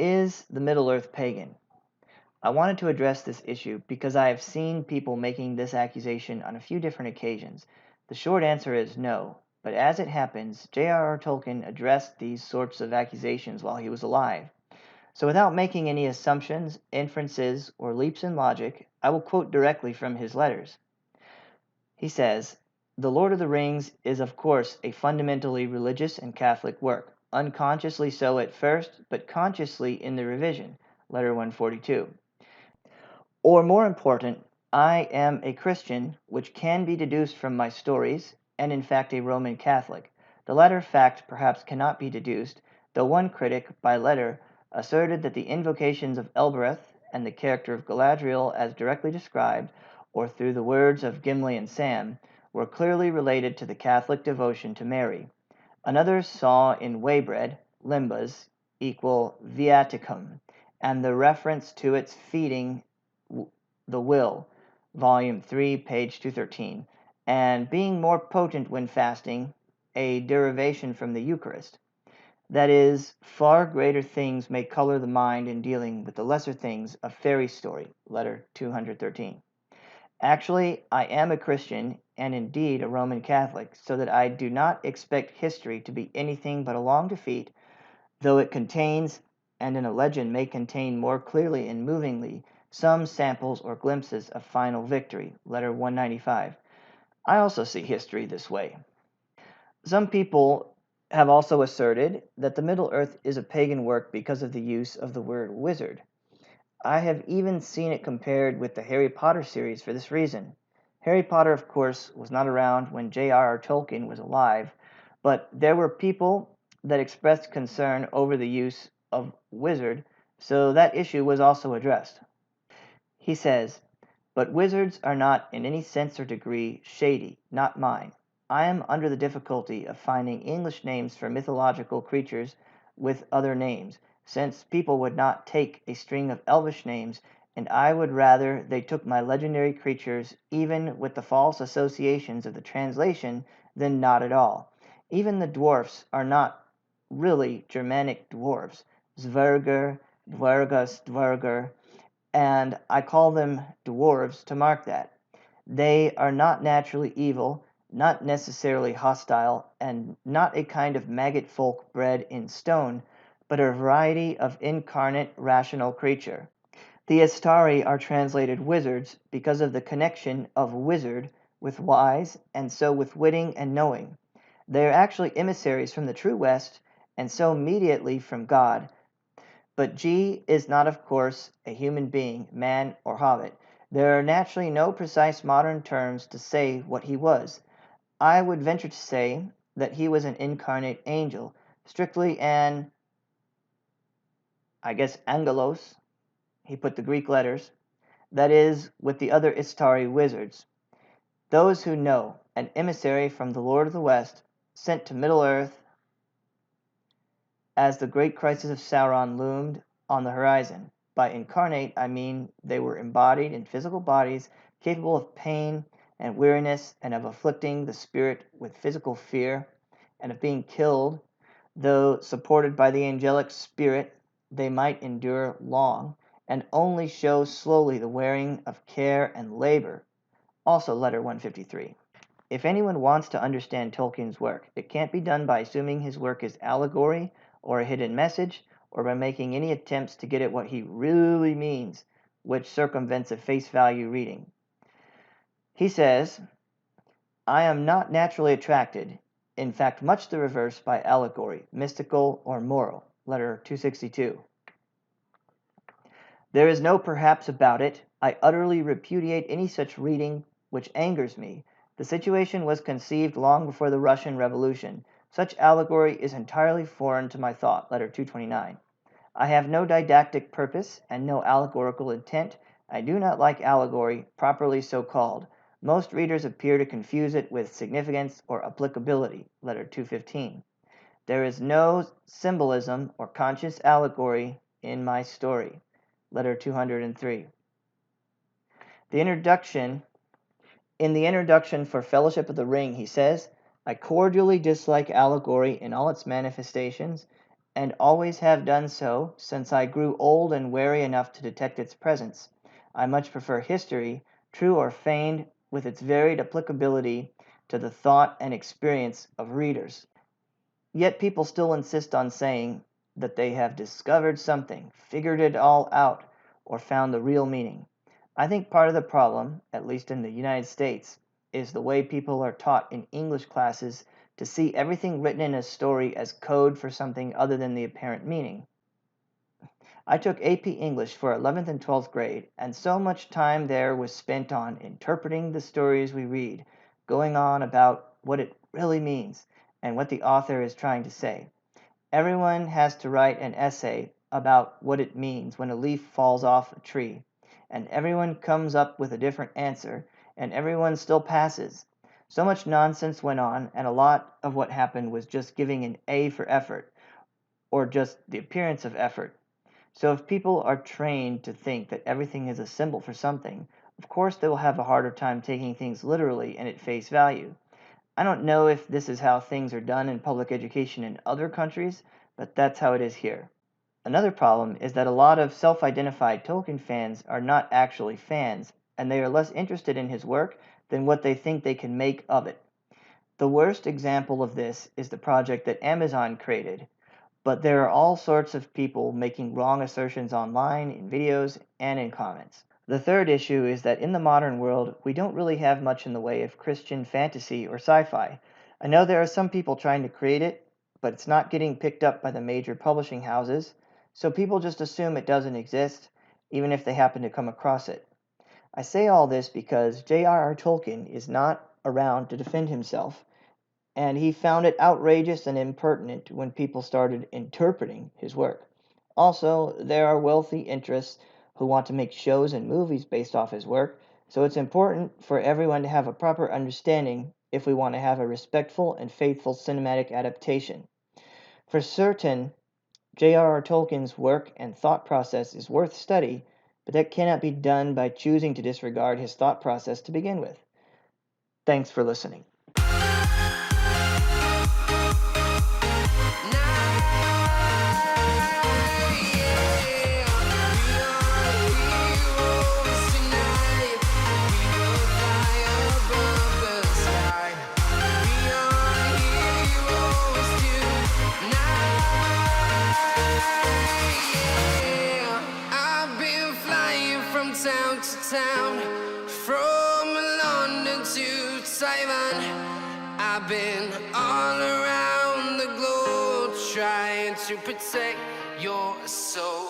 Is the Middle-earth pagan? I wanted to address this issue because I have seen people making this accusation on a few different occasions. The short answer is no, but as it happens, JRR Tolkien addressed these sorts of accusations while he was alive. So without making any assumptions, inferences, or leaps in logic, I will quote directly from his letters. He says, "The Lord of the Rings is of course a fundamentally religious and Catholic work, unconsciously so at first, but consciously in the revision." Letter 142. Or more important, I am a Christian, which can be deduced from my stories, and in fact a Roman Catholic. The latter fact perhaps cannot be deduced, though one critic, by letter, asserted that the invocations of Elbereth and the character of Galadriel as directly described, or through the words of Gimli and Sam, were clearly related to the Catholic devotion to Mary. Another saw in Waybread, limbas equal viaticum, and the reference to its feeding the will, volume 3, page 213, and being more potent when fasting, a derivation from the Eucharist. That is, far greater things may color the mind in dealing with the lesser things of fairy story, letter 213. Actually, I am a Christian, and indeed a Roman Catholic, so that I do not expect history to be anything but a long defeat, though it contains, and in a legend may contain more clearly and movingly, some samples or glimpses of final victory, letter 195. I also see history this way. Some people have also asserted that the Middle-earth is a pagan work because of the use of the word wizard. I have even seen it compared with the Harry Potter series for this reason. Harry Potter, of course, was not around when JRR Tolkien was alive, but there were people that expressed concern over the use of wizard, so that issue was also addressed. He says, "But wizards are not in any sense or degree shady, not mine. I am under the difficulty of finding English names for mythological creatures with other names, since people would not take a string of elvish names, and I would rather they took my legendary creatures even with the false associations of the translation than not at all. Even the dwarfs are not really Germanic dwarves, Zwerger, Dwergus, Dwerger, and I call them dwarves to mark that. They are not naturally evil, not necessarily hostile, and not a kind of maggot folk bred in stone, but a variety of incarnate rational creature. The Astari are translated wizards because of the connection of wizard with wise, and so with witting and knowing. They are actually emissaries from the true West, and so mediately from God. But G is not, of course, a human being, man or hobbit. There are naturally no precise modern terms to say what he was. I would venture to say that he was an incarnate angel, strictly an, angelos, he put the Greek letters, that is, with the other Istari wizards. Those who know, an emissary from the Lord of the West, sent to Middle-earth as the great crisis of Sauron loomed on the horizon. By incarnate, I mean they were embodied in physical bodies capable of pain and weariness and of afflicting the spirit with physical fear and of being killed, though supported by the angelic spirit they might endure long, and only show slowly the wearing of care and labor. Also letter 153. If anyone wants to understand Tolkien's work, it can't be done by assuming his work is allegory or a hidden message, or by making any attempts to get at what he really means, which circumvents a face value reading. He says, "I am not naturally attracted, in fact much the reverse, by allegory, mystical or moral." Letter 262. "There is no perhaps about it. I utterly repudiate any such reading, which angers me. The situation was conceived long before the Russian Revolution. Such allegory is entirely foreign to my thought." Letter 229. "I have no didactic purpose and no allegorical intent. I do not like allegory, properly so called. Most readers appear to confuse it with significance or applicability." Letter 215. "There is no symbolism or conscious allegory in my story." Letter 203. In the introduction for Fellowship of the Ring, he says, "I cordially dislike allegory in all its manifestations, and always have done so since I grew old and wary enough to detect its presence. I much prefer history, true or feigned, with its varied applicability to the thought and experience of readers. Yet people still insist on saying that they have discovered something, figured it all out, or found the real meaning. I think part of the problem, at least in the United States, is the way people are taught in English classes to see everything written in a story as code for something other than the apparent meaning. I took AP English for 11th and 12th grade, and so much time there was spent on interpreting the stories we read, going on about what it really means and what the author is trying to say. Everyone has to write an essay about what it means when a leaf falls off a tree, and everyone comes up with a different answer, and everyone still passes. So much nonsense went on, and a lot of what happened was just giving an A for effort, or just the appearance of effort. So if people are trained to think that everything is a symbol for something, of course they will have a harder time taking things literally and at face value. I don't know if this is how things are done in public education in other countries, but that's how it is here. Another problem is that a lot of self-identified Tolkien fans are not actually fans, and they are less interested in his work than what they think they can make of it. The worst example of this is the project that Amazon created, but there are all sorts of people making wrong assertions online, in videos, and in comments. The third issue is that in the modern world, we don't really have much in the way of Christian fantasy or sci-fi. I know there are some people trying to create it, but it's not getting picked up by the major publishing houses, so people just assume it doesn't exist, even if they happen to come across it. I say all this because JRR Tolkien is not around to defend himself, and he found it outrageous and impertinent when people started interpreting his work. Also, there are wealthy interests who want to make shows and movies based off his work, so it's important for everyone to have a proper understanding if we want to have a respectful and faithful cinematic adaptation. For certain, J.R.R. Tolkien's work and thought process is worth study, but that cannot be done by choosing to disregard his thought process to begin with. Thanks for listening. Town to town, from London to Taiwan. I've been all around the globe trying to protect your soul.